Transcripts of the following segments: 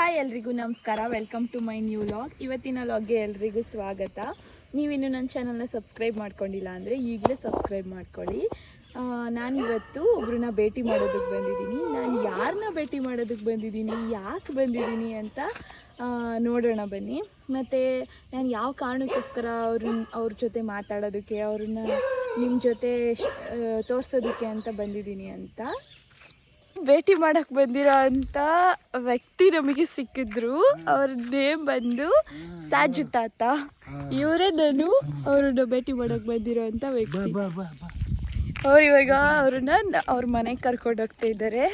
Hi ಎಲ್ರಿಗೂ ನಮಸ್ಕಾರ. Welcome to my new vlog. ಇವತ್ತಿನ ಲಾಗ್ಗೆ ಎಲ್ರಿಗೂ ಸ್ವಾಗತ. ನೀವಿನ್ನು ನನ್ನ ಚಾನಲ್ನ ಸಬ್ಸ್ಕ್ರೈಬ್ ಮಾಡ್ಕೊಂಡಿಲ್ಲ ಅಂದರೆ ಈಗಲೇ ಸಬ್ಸ್ಕ್ರೈಬ್ ಮಾಡ್ಕೊಳ್ಳಿ. ನಾನಿವತ್ತು ಒಬ್ರನ್ನ ಭೇಟಿ ಮಾಡೋದಕ್ಕೆ ಬಂದಿದ್ದೀನಿ. ನಾನು ಯಾರನ್ನ ಭೇಟಿ ಮಾಡೋದಕ್ಕೆ ಬಂದಿದ್ದೀನಿ, ಯಾಕೆ ಬಂದಿದ್ದೀನಿ ಅಂತ ನೋಡೋಣ ಬನ್ನಿ. ಮತ್ತು ನಾನು ಯಾವ ಕಾರಣಕ್ಕೋಸ್ಕರ ಅವ್ರ ಜೊತೆ ಮಾತಾಡೋದಕ್ಕೆ, ಅವ್ರನ್ನ ನಿಮ್ಮ ಜೊತೆ ತೋರಿಸೋದಕ್ಕೆ ಅಂತ ಬಂದಿದ್ದೀನಿ ಅಂತ. ಭೇಟಿ ಮಾಡಕ್ಕೆ ಬಂದಿರೋ ಅಂಥ ವ್ಯಕ್ತಿ ನಮಗೆ ಸಿಕ್ಕಿದ್ರು. ಅವ್ರ ನೇಮ್ ಬಂದು ಸಾಜು ತಾತ. ಇವರೇ ನಾನು ಅವ್ರನ್ನ ಭೇಟಿ ಮಾಡಕ್ಕೆ ಬಂದಿರೋ ಅಂಥ ವ್ಯಕ್ತಿ. ಅವ್ರು ಇವಾಗ ಅವ್ರ ಮನೆಗೆ ಕರ್ಕೊಂಡು ಹೋಗ್ತಾ ಇದ್ದಾರೆ.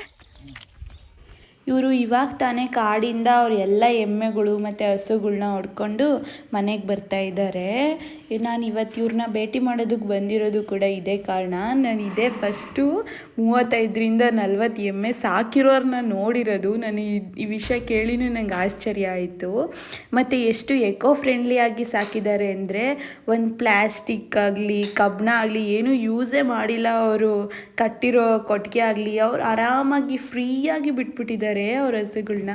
ಇವರು ಇವಾಗ ತಾನೇ ಕಾಡಿಂದ ಅವ್ರ ಎಲ್ಲ ಎಮ್ಮೆಗಳು ಮತ್ತು ಹಸುಗಳನ್ನ ಹೊಡ್ಕೊಂಡು ಮನೆಗೆ ಬರ್ತಾ ಇದ್ದಾರೆ. ನಾನು ಇವತ್ತು ಇವ್ರನ್ನ ಭೇಟಿ ಮಾಡೋದಕ್ಕೆ ಬಂದಿರೋದು ಕೂಡ ಇದೇ ಕಾರಣ. ನಾನು ಇದೇ ಫಸ್ಟು 35-40 ಎಮ್ಮೆ ಸಾಕಿರೋರನ್ನ ನೋಡಿರೋದು. ನಾನು ಈ ವಿಷಯ ಕೇಳಿನೇ ನಂಗೆ ಆಶ್ಚರ್ಯ ಆಯಿತು. ಮತ್ತು ಎಷ್ಟು ಎಕೋ ಫ್ರೆಂಡ್ಲಿಯಾಗಿ ಸಾಕಿದ್ದಾರೆ ಅಂದರೆ, ಒಂದು ಪ್ಲ್ಯಾಸ್ಟಿಕ್ ಆಗಲಿ ಕಬ್ಬಣ ಆಗಲಿ ಏನೂ ಯೂಸೇ ಮಾಡಿಲ್ಲ. ಅವರು ಕಟ್ಟಿರೋ ಕೊಟ್ಟಿಗೆ ಆಗಲಿ ಅವ್ರು ಆರಾಮಾಗಿ ಫ್ರೀಯಾಗಿ ಬಿಟ್ಬಿಟ್ಟಿದ್ದಾರೆ ಅವ್ರ ಹಸುಗಳನ್ನ.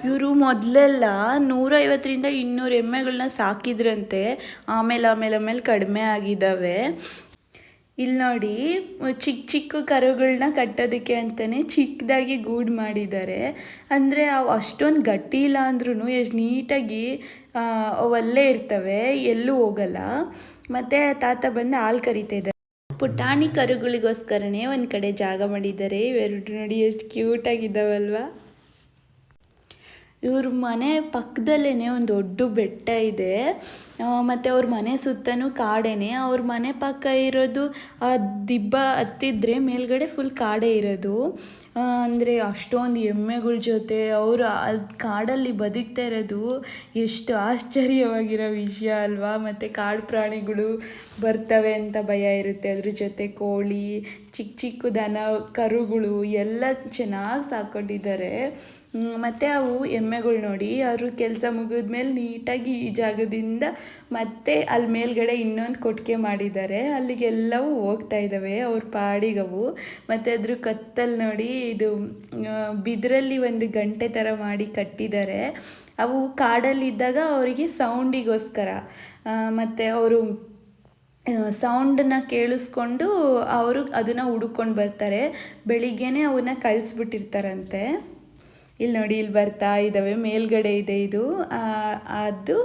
ಇವರು ಮೊದಲೆಲ್ಲ 150-200 ಎಮ್ಮೆಗಳನ್ನ ಸಾಕಿದ್ರಂತೆ. ಆಮೇಲೆ ಕಡಿಮೆ ಆಗಿದ್ದಾವೆ. ಇಲ್ಲಿ ನೋಡಿ, ಚಿಕ್ಕ ಕರುಗಳನ್ನ ಕಟ್ಟೋದಕ್ಕೆ ಅಂತಲೇ ಚಿಕ್ಕದಾಗಿ ಗೂಡು ಮಾಡಿದ್ದಾರೆ. ಅಂದರೆ ಅವು ಅಷ್ಟೊಂದು ಗಟ್ಟಿ ಇಲ್ಲ ಅಂದ್ರೂ ಎಷ್ಟು ನೀಟಾಗಿ ಅವಲ್ಲೇ ಇರ್ತವೆ, ಎಲ್ಲೂ ಹೋಗಲ್ಲ. ಮತ್ತು ತಾತ ಬಂದು ಹಾಲು ಕರಿತಾ ಇದ್ದಾರೆ. ಪುಟಾಣಿ ಕರುಗಳಿಗೋಸ್ಕರನೇ ಒಂದು ಕಡೆ ಜಾಗ ಮಾಡಿದ್ದಾರೆ. ಇವೆರಡು ನೋಡಿ ಎಷ್ಟು ಕ್ಯೂಟಾಗಿದ್ದಾವಲ್ವ. ಇವ್ರ ಮನೆ ಪಕ್ಕದಲ್ಲೇ ಒಂದು ದೊಡ್ಡ ಬೆಟ್ಟ ಇದೆ. ಮತ್ತು ಅವ್ರ ಮನೆ ಸುತ್ತಲೂ ಕಾಡೇನೆ. ಅವ್ರ ಮನೆ ಪಕ್ಕ ಇರೋದು ದಿಬ್ಬ ಹತ್ತಿದ್ರೆ ಮೇಲ್ಗಡೆ ಫುಲ್ ಕಾಡೇ ಇರೋದು. ಅಂದರೆ ಅಷ್ಟೊಂದು ಎಮ್ಮೆಗಳ ಜೊತೆ ಅವರು ಕಾಡಲ್ಲಿ ಬದುಕ್ತಾ ಇರೋದು ಎಷ್ಟು ಆಶ್ಚರ್ಯವಾಗಿರೋ ವಿಷಯ ಅಲ್ವಾ. ಮತ್ತು ಕಾಡು ಪ್ರಾಣಿಗಳು ಬರ್ತವೆ ಅಂತ ಭಯ ಇರುತ್ತೆ. ಅದ್ರ ಜೊತೆ ಕೋಳಿ, ಚಿಕ್ಕ ದನ, ಕರುಗಳು ಎಲ್ಲ ಚೆನ್ನಾಗಿ ಸಾಕೊಂಡಿದ್ದಾರೆ. ಮತ್ತು ಅವು ಎಮ್ಮೆಗಳು ನೋಡಿ, ಅವರು ಕೆಲಸ ಮುಗಿದ್ಮೇಲೆ ನೀಟಾಗಿ ಈ ಜಾಗದಿಂದ ಮತ್ತೆ ಅಲ್ಲಿ ಮೇಲ್ಗಡೆ ಇನ್ನೊಂದು ಕೊಟ್ಟಿಗೆ ಮಾಡಿದ್ದಾರೆ. ಅಲ್ಲಿಗೆಲ್ಲವೂ ಹೋಗ್ತಾ ಇದ್ದಾವೆ ಅವ್ರ ಪಾಡಿಗವು. ಮತ್ತು ಅದ್ರ ಕತ್ತಲ್ಲಿ ನೋಡಿ, ಇದು ಬಿದಿರಲ್ಲಿ ಒಂದು ಗಂಟೆ ಥರ ಮಾಡಿ ಕಟ್ಟಿದ್ದಾರೆ. ಅವು ಕಾಡಲ್ಲಿದ್ದಾಗ ಅವರಿಗೆ ಸೌಂಡಿಗೋಸ್ಕರ. ಮತ್ತು ಅವರು ಸೌಂಡನ್ನ ಕೇಳಿಸ್ಕೊಂಡು ಅವರು ಅದನ್ನು ಹುಡುಕೊಂಡು ಬರ್ತಾರೆ. ಬೆಳಿಗ್ಗೆನೇ ಅವನ್ನ ಕಳಿಸ್ಬಿಟ್ಟಿರ್ತಾರಂತೆ. ಇಲ್ಲಿ ನೋಡಿ, ಇಲ್ಲಿ ಬರ್ತಾ ಇದ್ದಾವೆ. ಮೇಲ್ಗಡೆ ಇದೆ ಇದು. ಅದು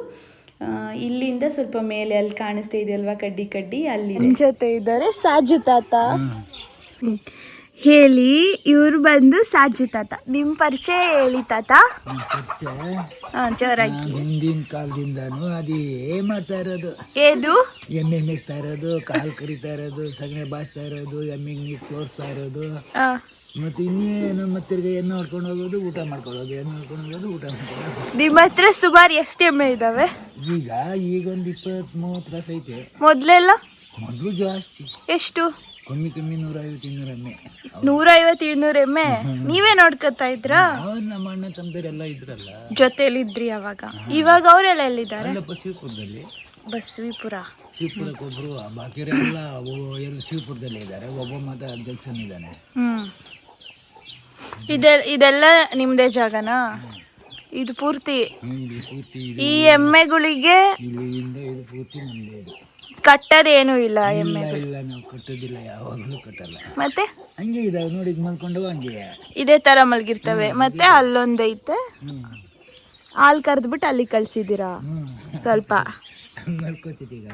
ಇಲ್ಲಿಂದ ಸ್ವಲ್ಪ ಮೇಲೆ ಅಲ್ಲಿ ಕಾಣಿಸ್ತಾ ಇದೆಯಲ್ವಾ, ಕಡ್ಡಿ ಅಲ್ಲಿ ಜೊತೆ ಇದ್ದಾರೆ ಸಾಜು ತಾತ. ಹೇಳಿ, ಇವ್ರು ಬಂದು ಸಾಜು ತಾತ. ನಿಮ್ಮ ಪರಿಚಯ ಹೇಳಿ ತಾತ. ಜೋರಾಗಿ. ಹಿಂದಿನ ಕಾಲದಿಂದನೂ ಅದೇ ಮಾಡ್ತಾ ಇರೋದು. ಏದು ಎಮ್ಮೆ ಮೇಯಿಸ್ತಾ ಇರೋದು, ಕಾಲು ಕರಿತಾ ಇರೋದು, ಸಗಣಿ ಬಾಚ್ತಾ ಇರೋದು, ಎಮ್ಮೆಗೆ ನೀರು ತೋರಿಸ್ತಾ ಇರೋದು. ಮತ್ತೆ ಇನ್ನೇನು ಮತ್ತೆ ಎಣ್ಣೆ ಹೊಡ್ಕೊಂಡು ಹೋಗೋದು, ಊಟ ಮಾಡ್ಕೊಳ್ಳೋದು, ಎಣ್ಣೆ ಹೊಡ್ಕೊಂಡು ಹೋಗೋದು, ಊಟ ಮಾಡ್ಕೊಳ್ಳೋದು. ನಿಮ್ಮ ಹತ್ರ ಸುಮಾರು ಎಷ್ಟು ಎಮ್ಮೆ ಇದಾವೆ? ಈಗ ಒಂದು 20-30 ರಾಸ ಐತೆ. ಮೊದಲು ಜಾಸ್ತಿ. ಎಷ್ಟು? ಕಮ್ಮಿ 150-200 ಎಮ್ಮೆ. 150-200 ಎಮ್ಮೆ ನೀವೇ ನೋಡ್ಕೊತಾ ಇದ್ರಾ? ನಮ್ಮ ಅಣ್ಣ ತಮ್ಮದರೆಲ್ಲ ಇದ್ರಲ್ಲ, ಜೊತೆಲಿ ಇದ್ರಿ ಅವಾಗ. ಇವಾಗ ಅವರೆಲ್ಲ ಎಲ್ಲಿದ್ದಾರೆ? ಬಸವಿಪುರದಲ್ಲಿ. ಶಿವಪುರಕ್ಕೊಬ್ರು, ಬಾಕಿರೆಲ್ಲ ಎಲ್ಲ ಶಿವಪುರದಲ್ಲೇ ಇದ್ದಾರೆ. ಒಬ್ಬ ಮಾತ್ರ ಅಧ್ಯಕ್ಷನಿದ್ದಾನೆ. ಇದೆಲ್ಲ ನಿಮ್ದೇ ಜಾಗನಾ? ಇದು ಪೂರ್ತಿ ಈ ಎಮ್ಮೆಗಳಿಗೆ ಪೂರ್ತಿ ನಮ್ದೇ. ಕಟ್ಟೋದೇನು ಇಲ್ಲ ಎಮ್ಮೆ? ಇಲ್ಲ, ನಾವು ಕಟ್ಟೋದಿಲ್ಲ, ಯಾವಾಗಲೂ ಕಟ್ಟಲ್ಲ. ಮತ್ತೆ ಹಂಗೆ ಇದಾವೆ ನೋಡಿ, ಮಲ್ಕೊಂಡು ಹಂಗೆ ಇದೇ ತರ ಮಲಗಿರ್ತವೆ. ಮತ್ತೆ ಅಲ್ಲೊಂದೈತೆ, ಹಾಲು ಕರೆದ್ಬಿಟ್ಟು ಅಲ್ಲಿ ಕಳ್ಸಿದ್ದೀರಾ ಸ್ವಲ್ಪ ಮಲ್ಕೋತಿದ್ದೀಗ.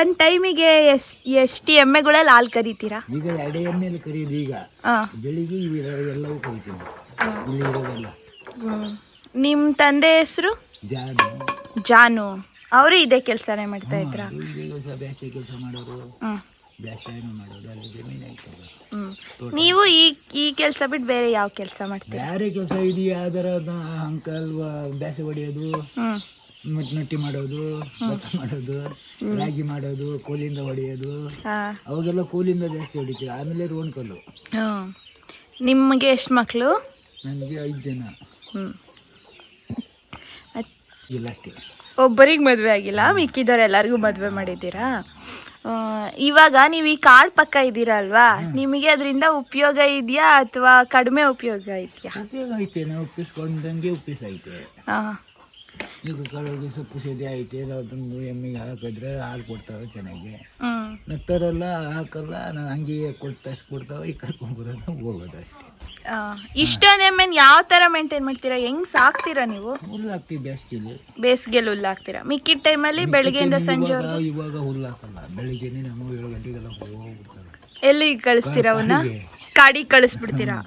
ಒಂದ್ ಟೈಮಿಗೆ ಎಷ್ಟು ಎಮ್ಮೆಗಳಲ್ಲಿ ಹಾಲು ಕರಿತೀರಾ? ಈಗ 2 ಎಮ್ಮೆಲ್ಲಿ ಕರೀದು. ಈಗ ಬೆಳಿಗ್ಗೆ ಎಲ್ಲವೂ ಕರಿತೀವಿ ಇಲ್ಲಿ ಇರೋದೆಲ್ಲ. ನಿಮ್ಮ ತಂದೆ ಹೆಸರು? ಜಾನು. ಅವರು ಇದೇ ಕೆಲಸನೇ ಮಾಡ್ತಾ ಇದ್ರ? ಬೇಸಾಯ ಕೆಲಸ ಮಾಡೋರು, ಬೇಸಾಯ ಮಾಡೋದು, ಅಲ್ಲಿ ಜಮೀನು ಐತಲ್ಲ. ನೀವು ಈ ಕೆಲಸ ಬಿಟ್ಟು ಬೇರೆ ಯಾವ ಕೆಲಸ ಮಾಡ್ತೀರಿ? ಬೇರೆ ಕೆಲಸ ಇದೆಯಾ? ಅದರ ಅಂಕಲ್ ಬೇಸೆ ಹೊಡೆಯೋದು, ನಟ್ಟಿ ಮಾಡೋದು, ಭತ್ತ ಮಾಡೋದು, ರಾಗಿ ಮಾಡೋದು, ಕೋಲಿಂದ ಹೊಡೆಯೋದು. ಅವಾಗೆಲ್ಲ ಕೋಲಿಂದ ಜಾಸ್ತಿ ಹೊಡಿತೀವಿ. ಆಮೇಲೆ ರೋಣ್ ಕಲ್ಲು. ನಿಮಗೆ ಎಷ್ಟು ಮಕ್ಕಳು? ನನಗೆ 5 ಜನ. ಇಲ್ಲ, ಅಷ್ಟೇ. ಒಬ್ಬರಿಗೆ ಮದುವೆ ಆಗಿಲ್ಲ, ಮಿಕ್ಕಿದವ್ರು ಎಲ್ಲರಿಗೂ ಮದುವೆ ಮಾಡಿದ್ದೀರಾ? ಇವಾಗ ನೀವು ಈ ಕಾಡ್ ಪಕ್ಕ ಇದ್ದೀರಾ ಅಲ್ವಾ, ನಿಮಗೆ ಅದರಿಂದ ಉಪಯೋಗ ಇದೆಯಾ ಅಥವಾ ಕಡಿಮೆ ಉಪಯೋಗ ಇದೆಯಾ? ಉಪಯೋಗ ಐತೆ, ನಾವು ಒಪ್ಪಿಸ್ಕೊಂಡಂಗೆ ಐತೆ. ಈಗ ಕಳಗೆ ಸೊಪ್ಪು ಸೇದಿ ಐತೆ, ಅದೊಂದು ಎಮ್ಮೆಗೆ ಹಾಕಿದ್ರೆ ಹಾಲು ಕೊಡ್ತಾವೆ ಚೆನ್ನಾಗಿ. ನತ್ತರೆಲ್ಲ ಹಾಕಲ್ಲ, ನಾನು ಹಂಗೆ ಕೊಡ್ತಾವೆ, ಈಗ ಕರ್ಕೊಂಡ್ಬರೋದು ಹೋಗೋದು ಅಷ್ಟೇ. ಇಷ್ಟೊಂದು ಎಮ್ಮೆನ್ ಯಾವ ತರ ಮೇಂಟೈನ್ ಮಾಡ್ತೀರಾ, ಹೆಂಗ್ ಸಾಕ್ತೀರಾ ನೀವು? ಹುಲ್ಲು ಹಾಕ್ತೀವಿ ಬೇಸಿಗೆಯಲ್ಲಿ ಹುಲ್ಲು ಹಾಕ್ತೀರಾ, ಮಿಕ್ಕಿದ ಟೈಮಲ್ಲಿ ಬೆಳಗ್ಗೆಯಿಂದ ಸಂಜೆ ಇವಾಗ ಹುಲ್ಲು ಹಾಕಲ್ಲ, ಬೆಳಿಗ್ಗೆನೆ ನಾವು 7 ಗಂಟೆಗೆಲ್ಲ ಹೋಗ್ಬಿಡ್ತಾರೆ. ಎಲ್ಲಿ ಕಳಿಸ್ತೀರಾ ಅವನ್ನ? ಕಾಡಿಗೆ ಕಳಿಸ್ಬಿಡ್ತೀರಾ?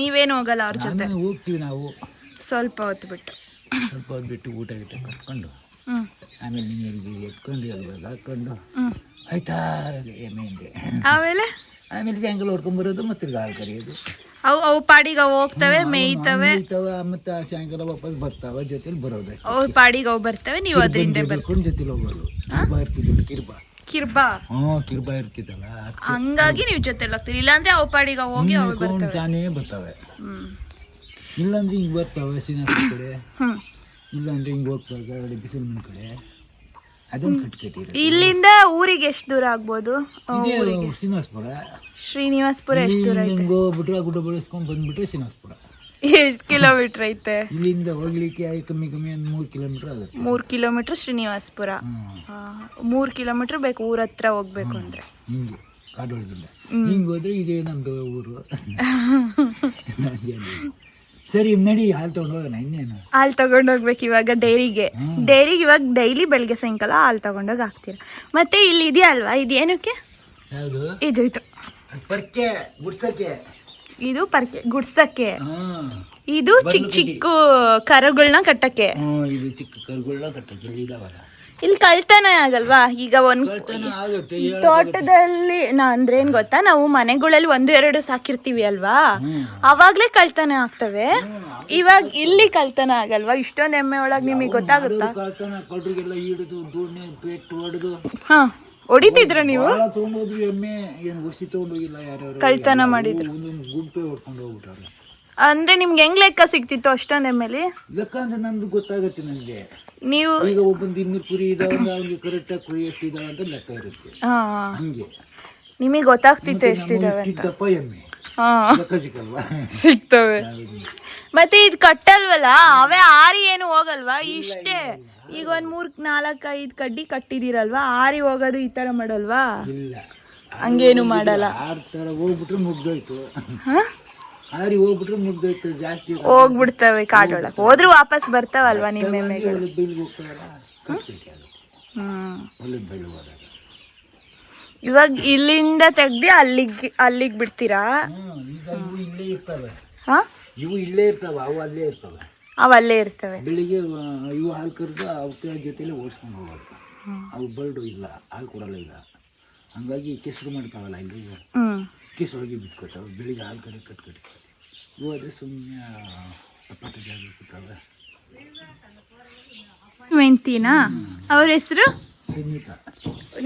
ನೀವೇನು ಹೋಗಲ್ಲ ಅವ್ರ ಜೊತೆ? ಹೋಗ್ತೀವಿ ನಾವು ಸ್ವಲ್ಪ ಹೊತ್ತು ಬಿಟ್ಟು ಊಟ ಕಟ್ಕೊಂಡು ಆಮೇಲೆ ನೀರಿಗೆ ಎತ್ಕೊಂಡು ಎಲ್ಬೇಕು ಹಾಕೊಂಡು ಆಯ್ತಾ ಎಮ್ಮೆಂಗೆ. ಆಮೇಲೆ ಸಾಯಂಕಾಲ ಹೊಡ್ಕೊಂಡ್ಬರೋದು, ಮತ್ತೆ ಹಾಲು ಕರಿಯೋದು. ಅವು ಪಾಡಿಗೆ ಅವು ಹೋಗ್ತವೆ, ಮೇಯ್ತವೆ, ಮತ್ತೆ ಸಾಯಂಕಾಲ ವಾಪಸ್ ಬರ್ತಾವೆ, ಜೊತೆಲಿ ಬರೋದು. ಅವು ಪಾಡಿಗೆ ಅವು ಬರ್ತವೆ, ನೀವು ಅದರಿಂದ ಬರ್ಕೊಂಡು ಜೊತೆಲಿ ಹೋಗೋದು. ಕಿರ್ಬಾ ಇರ್ತಿದ್ದಲ್ಲ, ಹಂಗಾಗಿ ನೀವು ಜೊತೆಲಿ ಹೋಗ್ತೀರಿ. ಇಲ್ಲಾಂದ್ರೆ ಅವು ಪಾಡಿಗೆ ಹೋಗಿ ಅವು ಬರ್ತವೆ, ತಾನೇ ಬರ್ತವೆ. ಇಲ್ಲಾಂದ್ರೆ ಹಿಂಗೆ ಬರ್ತಾವೆ ಶ್ರೀನಿವಾಸಪುರ ಕಡೆ, ಇಲ್ಲಾಂದ್ರೆ ಹಿಂಗೆ ಹೋಗ್ತಾರೆ ಬಿಸಿಲು ಮನೆ ಕಡೆ. ಅದೊಂದು ಕಟ್ಕಟ್ಟಿರೋ. ಇಲ್ಲಿಂದ ಊರಿಗೆ ಎಷ್ಟು ದೂರ ಆಗ್ಬೋದು? ಶ್ರೀನಿವಾಸಪುರ ಎಷ್ಟು ದೂರ ಐತೆ? ಹೋಗ್ಬಿಟ್ರೆ ಗುಡ್ಡ ಬೆಳೆಸ್ಕೊಂಡು ಬಂದ್ಬಿಟ್ರೆ ಶ್ರೀನಿವಾಸಪುರ. ಎಷ್ಟು ಕಿಲೋಮೀಟರ್ ಐತೆ? ಇಲ್ಲಿಂದ ಹೋಗ್ಲಿಕ್ಕೆ ಕಮ್ಮಿ ಒಂದು 3 ಕಿಲೋಮೀಟರ್ ಆಗುತ್ತೆ. 3 ಕಿಲೋಮೀಟರ್ ಶ್ರೀನಿವಾಸಪುರ. 3 ಕಿಲೋಮೀಟರ್ ಬೇಕು ಊರ ಹತ್ರ ಹೋಗ್ಬೇಕು ಅಂದ್ರೆ. ಹಿಂಗೆ ಕಾಡೊಳಗಿಂದ ಹಿಂಗೆ ಹೋದ್ರೆ ಇದೇ ನಮ್ದು ಊರು. ಸರಿ ನಡಿ, ಹಾಲು ತಗೊಂಡು ಹೋಗೋಣ. ಇನ್ನೇನು ಹಾಲು ತಗೊಂಡೋಗ್ಬೇಕು ಇವಾಗ ಡೈರಿಗೆ ಇವಾಗ ಡೈಲಿ ಬೆಳಗ್ಗೆ ಸಾಯಂಕಾಲ ಹಾಲು ತಗೊಂಡೋಗಿ ಹಾಕ್ತೀರ. ಮತ್ತೆ ಇಲ್ಲಿ ಇದೆಯಲ್ವಾ, ಇದೇನಕ್ಕೆ? ಯಾವುದು ಇದು ಪರ್ಕೆ ಗುಡ್ಸಕ್ಕೆ, ಇದು ಪರ್ಕೆ ಗುಡ್ಸಕ್ಕೆ, ಇದು ಚಿಕ್ಕ ಕರುಗಳನ್ನ ಕಟ್ಟಕ್ಕೆ. ಇದು ಚಿಕ್ಕ ಕರುಗಳನ್ನ ಕಟ್ಟಕ್ಕೆ ಇದಾವಲ್ಲ. ಇಲ್ಲಿ ಕಳ್ತನ ಆಗಲ್ವಾ? ಈಗ ಒಂದ್ ತೋಟದಲ್ಲಿ ಅಂದ್ರೆ ಏನ್ ಗೊತ್ತಾ, ನಾವು ಮನೆಗಳಲ್ಲಿ 1-2 ಸಾಕಿರ್ತೀವಿ ಅಲ್ವಾ, ಅವಾಗ್ಲೇ ಕಳ್ತನ ಆಗ್ತವೆ. ಇವಾಗ ಇಲ್ಲಿ ಕಳ್ತನ ಆಗಲ್ವಾ? ಇಷ್ಟೊಂದು ಎಮ್ಮೆ ಒಳಗ್ ನಿಮಗೆ ಗೊತ್ತಾಗುತ್ತಾ? ಹೊಡಿತಿದ್ರ ನೀವು? ಎಮ್ಮೆ ತಗೊಂಡೋಗಿಲ್ಲ, ಕಳ್ತನ ಮಾಡಿದ್ರು ಗುಂಪೆ ಹೊಡ್ಕೊಂಡು ಹೋಗ್ಬಿಟ್ಟಾರೆ. ಅಂದ್ರೆ ನಿಮ್ಗೆ ಹೆಂಗ್ ಲೆಕ್ಕ ಸಿಕ್ತಿತ್ತು ಅಷ್ಟೊಂದ್ ಎಮ್ಮೆಲಿ? ಲೆಕ್ಕ ಅಂದ್ರೆ ನಂದು ಗೊತ್ತಾಗತ್ತೆ ನನಗೆ. ನೀವು ಈಗ ಒಬ್ಬಂದು 200 ಕುರಿ ಇದಾವೆ, ಅವ್ನಿಗೆ ಕರೆಕ್ಟಾಗಿ ಕುರಿ ಎಷ್ಟಿದಾವೆ ಅಂತ ಲೆಕ್ಕ ಇರುತ್ತೆ. ಹಂಗೆ ನಿಮಗೆ ಗೊತ್ತಾಗ್ತಿತ್ತು ಎಷ್ಟಿದಾವೆ ಅಂತ. ಎಮ್ಮೆ ಲೆಕ್ಕ ಸಿಕ್ಕಲ್ವಾ? ಸಿಗ್ತವೆ. ಮತ್ತೆ ಇದು ಕಟ್ಟಲ್ವಲ್ಲ, ಅವೇ ಆರಿ ಏನು ಹೋಗಲ್ವಾ? ಇಷ್ಟೇ ಈಗ 1-3-4-5 ಕಡ್ಡಿ ಕಟ್ಟಿದಿರಲ್ವಾ, ಆರಿ ಹೋಗೋದು ಈ ತರ ಮಾಡಲ್ವಾ? ಇಲ್ಲ, ಹಂಗೇನು ಮಾಡಲ್ಲ. 6 ತರ ಹೋಗ್ಬಿಟ್ರೆ ಮುಗ್ದೋಯ್ತು. ಆರಿ ಹೋಗ್ಬಿಟ್ರೆ ಮುಗ್ದೋಯ್ತು, ಜಾಸ್ತಿ ಹೋಗ್ಬಿಡ್ತವೆ ಕಾಡೊಳಗೆ. ಹೋದ್ರು ವಾಪಸ್ ಬರ್ತಾವಲ್ವಾ ನಿಮ್ಮ ಎಮ್ಮೆಗಳು? ಇವಾಗ ಇಲ್ಲಿಂದ ತೆಗ್ದು ಅಲ್ಲಿಗೆ ಬಿಡ್ತೀರಾ? ಇಲ್ಲೇ ಇರ್ತವೆ. ಇವು ಇಲ್ಲೇ ಇರ್ತವೆ, ಅವು ಅಲ್ಲೇ ಇರ್ತವೆ. ಅವು ಅಲ್ಲೇ ಇರ್ತವೆ. ಬೆಳಿಗ್ಗೆ ಇವು ಹಾಲು ಕರೆದು ಅವಕ್ಕೆ ಜೊತೆಲಿ ಓಡಿಸ್ಕೊಂಡು ಹೋಗೋದು. ಅವು ಬರ್ಡು ಇಲ್ಲ, ಹಾಲು ಕೊಡಲ್ಲ ಈಗ. ಹಂಗಾಗಿ ಕೆಸರು ಮಾಡ್ತಾವಲ್ಲ, ಇಲ್ಲಿ ಕೆಸರೊಳಗೆ ಬಿತ್ಕೋತಾವೆ. ಬೆಳಿಗ್ಗೆ ಹಾಲು ಕರೆ ಕಟ್ಟಿ ಇವು ಆದರೆ ಸುಮ್ಮನೆ ಅಪಾಟ ಜಾಗ ಕೂತಾವೆ. ಮೆಂತಿನಾ? ಅವ್ರ ಹೆಸರು ಸುನೀತಾ.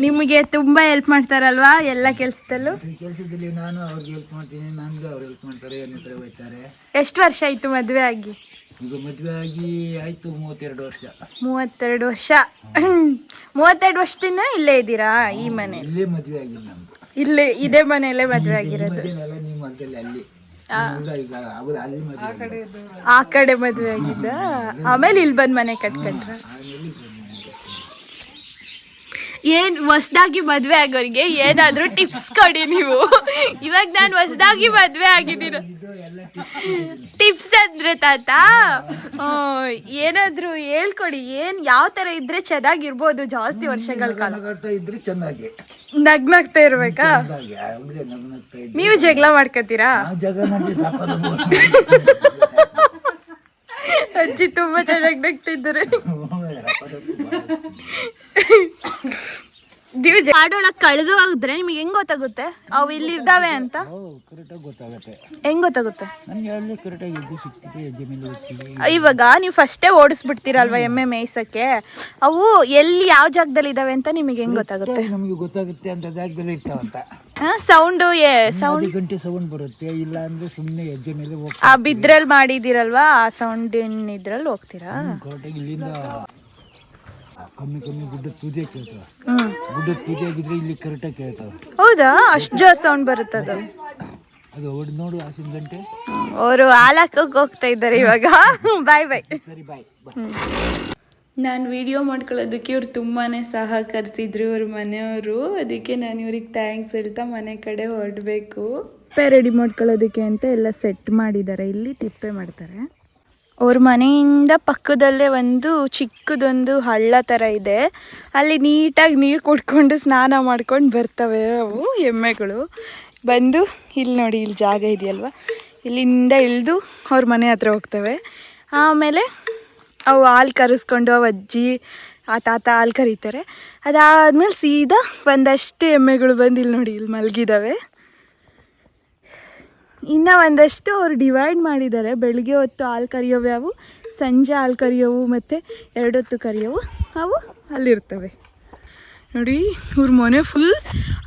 ನಿಮಗೆ ತುಂಬಾ ಹೆಲ್ಪ್ ಮಾಡ್ತಾರಲ್ವಾ ಎಲ್ಲ ಕೆಲಸದಲ್ಲೂ? ಕೆಲಸದಲ್ಲಿ ನಾನು ಅವ್ರಿಗೆ ಹೆಲ್ಪ್ ಮಾಡ್ತೀನಿ, ನನಗೆ ಅವ್ರು ಹೆಲ್ಪ್ ಮಾಡ್ತಾರೆ, ಎಣ್ಣೆ ಕಡೆ ಹೋಗ್ತಾರೆ. ಎಷ್ಟು ವರ್ಷ ಆಯ್ತು ಮದುವೆ ಆಗಿ? ಈಗ ಮದುವೆ ಆಗಿ ಆಯ್ತು 32 ವರ್ಷ. 32 ವರ್ಷ. 32 ವರ್ಷದಿಂದ ಇಲ್ಲೇ ಇದ್ದೀರಾ ಈ ಮನೆ? ಇಲ್ಲೇ ಮದುವೆ ಆಗಿದ್ದು ನಮ್ದು. ಇಲ್ಲೇ ಇದೇ ಮನೆಯಲ್ಲೇ ಮದುವೆ ಆಗಿರೋದು? ನಿಮ್ಮ ಮಧ್ಯದಲ್ಲಿ ಅಲ್ಲಿ ಆ ಕಡೆ ಮದುವೆ ಆಗಿದ್ದ, ಆಮೇಲೆ ಇಲ್ಲಿ ಬಂದು ಮನೆ ಕಟ್ಕೊಂಡ್ರ? ಏನ್ ಹೊಸದಾಗಿ ಮದ್ವೆ ಆಗೋರಿಗೆ ಏನಾದ್ರೂ ಟಿಪ್ಸ್ ಕೊಡಿ ನೀವು. ಇವಾಗ ನಾನು ಹೊಸದಾಗಿ ಮದ್ವೆ ಆಗಿದ್ದೀರ, ಟಿಪ್ಸ್ ಅಂದ್ರೆ ತಾತ ಏನಾದ್ರು ಹೇಳ್ಕೊಡಿ. ಯಾವ ತರ ಇದ್ರೆ ಚೆನ್ನಾಗಿರ್ಬೋದು ಜಾಸ್ತಿ ವರ್ಷಗಳ ಕಾಲ? ಇದ್ರೆ ಚೆನ್ನಾಗಿ ನಗ್ನಗ್ತಾ ಇರ್ಬೇಕಾ? ನೀವು ಜಗಳ ಮಾಡ್ಕೊತೀರಾ? ಅಜ್ಜಿ ತುಂಬಾ ಚೆನ್ನಾಗಿ ನಗ್ತಿದ್ದಾರೆ. ನೀವು ಕಾಡೊಳಗೆ ಕಳೆದು ಹೋದ್ರೆ ನಿಮಗೆ ಹೆಂಗ್ ಗೊತ್ತಾಗುತ್ತೆ ಅವು ಇಲ್ಲಿ ಇದ್ದಾವೆ ಅಂತ? ಹೆಂಗ್ ಗೊತ್ತಾಗುತ್ತೆ? ಇವಾಗ ನೀವು ಫಸ್ಟೇ ಓಡಿಸ್ಬಿಡ್ತೀರಲ್ವಾ ಎಮ್ಮೆ ಮೇಯ್ಸಕ್ಕೆ, ಅವು ಎಲ್ಲಿ ಯಾವ ಜಾಗದಲ್ಲಿ ಇದಾವೆ ಅಂತ ನಿಮಗೆ ಹೆಂಗ್ ಗೊತ್ತಾಗುತ್ತೆ? ನಮಗೆ ಗೊತ್ತಾಗುತ್ತೆ ಅಂತ ಜಾಗದಲ್ಲಿ ಇರ್ತಾವಂತ. ಸೌಂಡ್ ಗಂಟೆ ಸೌಂಡ್ ಬರುತ್ತೆ, ಇಲ್ಲ ಅಂದ್ರೆ ಸುಮ್ಮನೆ ಹೆಜ್ಜೆ ಮೇಲೆ ಆ ಬಿದ್ರಲ್ಲಿ ಮಾಡಿದಿರಲ್ವಾ, ಆ ಸೌಂಡ್ ಇದ್ರಲ್ಲಿ ಹೋಗ್ತೀರಾ? ಇಲ್ಲಿಂದ ಕಮ್ಮಿ ಗುಡ್ಡದ ತುದಿ ಕೇಳ್ತಾವ. ಗುಡ್ಡದ ತುದಿ ಆಗಿದ್ರೆ ಇಲ್ಲಿ ಕರೆಕ್ಟಾಗಿ ಕೇಳ್ತಾವ. ಹೌದಾ, ಅಷ್ಟು ಜೋರ್ ಸೌಂಡ್ ಬರುತ್ತದು. ಅದು ಹೊಡೆದು ನೋಡು ಹಸಿನ ಗಂಟೆ. ಅವರು ಹಾಲಾಕೋಕೆ ಹೋಗ್ತಾ ಇದ್ದಾರೆ ಇವಾಗ. ಬಾಯ್ ಬಾಯ್. ಸರಿ ಬಾಯ್. ನಾನು ವಿಡಿಯೋ ಮಾಡ್ಕೊಳ್ಳೋದಕ್ಕೆ ಇವ್ರು ತುಂಬಾ ಸಹಕರಿಸಿದ್ರು ಇವ್ರ ಮನೆಯವರು. ಅದಕ್ಕೆ ನಾನು ಇವ್ರಿಗೆ ಥ್ಯಾಂಕ್ಸ್ ಹೇಳ್ತಾ ಮನೆ ಕಡೆ ಹೊರಡಬೇಕು. ತಿಪ್ಪೆ ರೆಡಿ ಮಾಡ್ಕೊಳ್ಳೋದಕ್ಕೆ ಅಂತ ಎಲ್ಲ ಸೆಟ್ ಮಾಡಿದ್ದಾರೆ. ಇಲ್ಲಿ ತಿಪ್ಪೆ ಮಾಡ್ತಾರೆ. ಅವ್ರ ಮನೆಯಿಂದ ಪಕ್ಕದಲ್ಲೇ ಒಂದು ಚಿಕ್ಕದೊಂದು ಹಳ್ಳ ಥರ ಇದೆ. ಅಲ್ಲಿ ನೀಟಾಗಿ ನೀರು ಕುಡ್ಕೊಂಡು ಸ್ನಾನ ಮಾಡ್ಕೊಂಡು ಬರ್ತವೆ ಅವು ಎಮ್ಮೆಗಳು. ಬಂದು ಇಲ್ಲಿ ನೋಡಿ, ಇಲ್ಲಿ ಜಾಗ ಇದೆಯಲ್ವ, ಇಲ್ಲಿಂದ ಇಳಿದು ಅವ್ರ ಮನೆ ಹತ್ರ ಹೋಗ್ತವೆ. ಆಮೇಲೆ ಅವು ಹಾಲು ಕರೆಸ್ಕೊಂಡು ಅವು ಅಜ್ಜಿ ಆ ತಾತ ಹಾಲು ಕರೀತಾರೆ. ಅದಾದಮೇಲೆ ಸೀದಾ ಒಂದಷ್ಟು ಎಮ್ಮೆಗಳು ಬಂದು ಇಲ್ಲಿ ನೋಡಿ ಇಲ್ಲಿ ಮಲಗಿದ್ದಾವೆ. ಇನ್ನು ಒಂದಷ್ಟು ಅವ್ರು ಡಿವೈಡ್ ಮಾಡಿದ್ದಾರೆ. ಬೆಳಿಗ್ಗೆ ಹೊತ್ತು ಹಾಲು ಕರಿಯೋವು ಅವು, ಸಂಜೆ ಹಾಲು ಕರಿಯೋವು ಮತ್ತು 2 ಹೊತ್ತು ಕರಿಯೋವು ಅವು ಅಲ್ಲಿರ್ತವೆ. ನೋಡಿ ಇವ್ರ ಮನೆ ಫುಲ್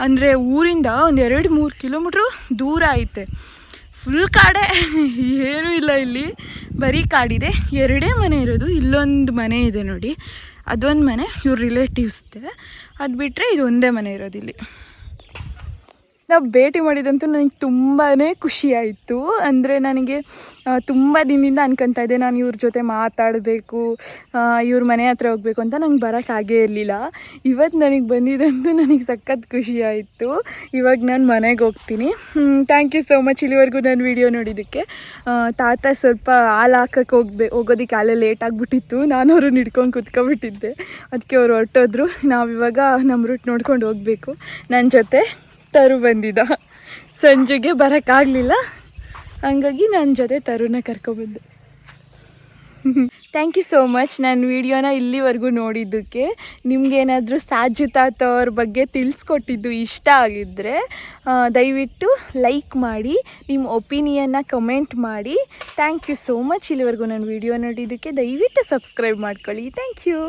ಅಂದರೆ ಊರಿಂದ ಒಂದು 2-3 ಕಿಲೋಮೀಟ್ರು ದೂರ ಐತೆ. ಫುಲ್ ಕಾಡೆ, ಏನೂ ಇಲ್ಲ ಇಲ್ಲಿ, ಬರೀ ಕಾಡಿದೆ. 2 ಮನೆ ಇರೋದು. ಇಲ್ಲೊಂದು ಮನೆ ಇದೆ ನೋಡಿ, ಅದೊಂದು ಮನೆ ಇವ್ರ ರಿಲೇಟಿವ್ಸ್ದೆ. ಅದು ಬಿಟ್ಟರೆ ಇದು ಒಂದೇ ಮನೆ ಇರೋದು ಇಲ್ಲಿ. ನಾವು ಭೇಟಿ ಮಾಡಿದಂತೂ ನನಗೆ ತುಂಬಾ ಖುಷಿ ಆಯಿತು. ಅಂದರೆ ನನಗೆ ತುಂಬ ದಿನದಿಂದ ಅನ್ಕೊತಾ ಇದ್ದೆ ನಾನು ಇವ್ರ ಜೊತೆ ಮಾತಾಡಬೇಕು, ಇವ್ರ ಮನೆ ಹತ್ರ ಹೋಗಬೇಕು ಅಂತ. ನಂಗೆ ಬರೋಕ್ಕಾಗೇ ಇರಲಿಲ್ಲ. ಇವತ್ತು ನನಗೆ ಬಂದಿದ್ದಂತೂ ನನಗೆ ಸಖತ್ ಖುಷಿ ಆಯಿತು. ಇವಾಗ ನಾನು ಮನೆಗೆ ಹೋಗ್ತೀನಿ. ಥ್ಯಾಂಕ್ ಯು ಸೋ ಮಚ್ ಇಲ್ಲಿವರೆಗೂ ನನ್ನ ವಿಡಿಯೋ ನೋಡಿದ್ದಕ್ಕೆ. ತಾತ ಸ್ವಲ್ಪ ಹಾಲು ಹಾಕೋಕ್ಕೆ ಹೋಗೋದಕ್ಕೆ ಅಲ್ಲೇ ಲೇಟ್ ಆಗಿಬಿಟ್ಟಿತ್ತು. ನಾನು ಅವ್ರನ್ನ ಹಿಡ್ಕೊಂಡು ಕುತ್ಕೊಬಿಟ್ಟಿದ್ದೆ. ಅದಕ್ಕೆ ಅವ್ರು ಹೊರಟೋದ್ರು. ನಾವಿವಾಗ ನಮ್ಮ ರೂಟ್ ನೋಡ್ಕೊಂಡು ಹೋಗಬೇಕು. ನನ್ನ ಜೊತೆ ತರು ಬಂದಿದ್ದ. ಸಂಜೆಗೆ ಬರೋಕ್ಕಾಗಲಿಲ್ಲ, ಹಂಗಾಗಿ ನನ್ನ ಜೊತೆ ತರುನ ಕರ್ಕೊಬಂದೆ. ಥ್ಯಾಂಕ್ ಯು ಸೋ ಮಚ್ ನನ್ನ ವಿಡಿಯೋನ ಇಲ್ಲಿವರೆಗೂ ನೋಡಿದ್ದಕ್ಕೆ. ನಿಮಗೇನಾದರೂ ಸಾಜು ತಾತ ಅವ್ರ ಬಗ್ಗೆ ತಿಳಿಸ್ಕೊಟ್ಟಿದ್ದು ಇಷ್ಟ ಆಗಿದ್ದರೆ ದಯವಿಟ್ಟು ಲೈಕ್ ಮಾಡಿ, ನಿಮ್ಮ ಒಪಿನಿಯನ್ನ ಕಮೆಂಟ್ ಮಾಡಿ. ಥ್ಯಾಂಕ್ ಯು ಸೋ ಮಚ್ ಇಲ್ಲಿವರೆಗೂ ನನ್ನ ವಿಡಿಯೋ ನೋಡಿದ್ದಕ್ಕೆ. ದಯವಿಟ್ಟು ಸಬ್ಸ್ಕ್ರೈಬ್ ಮಾಡ್ಕೊಳ್ಳಿ. Thank you.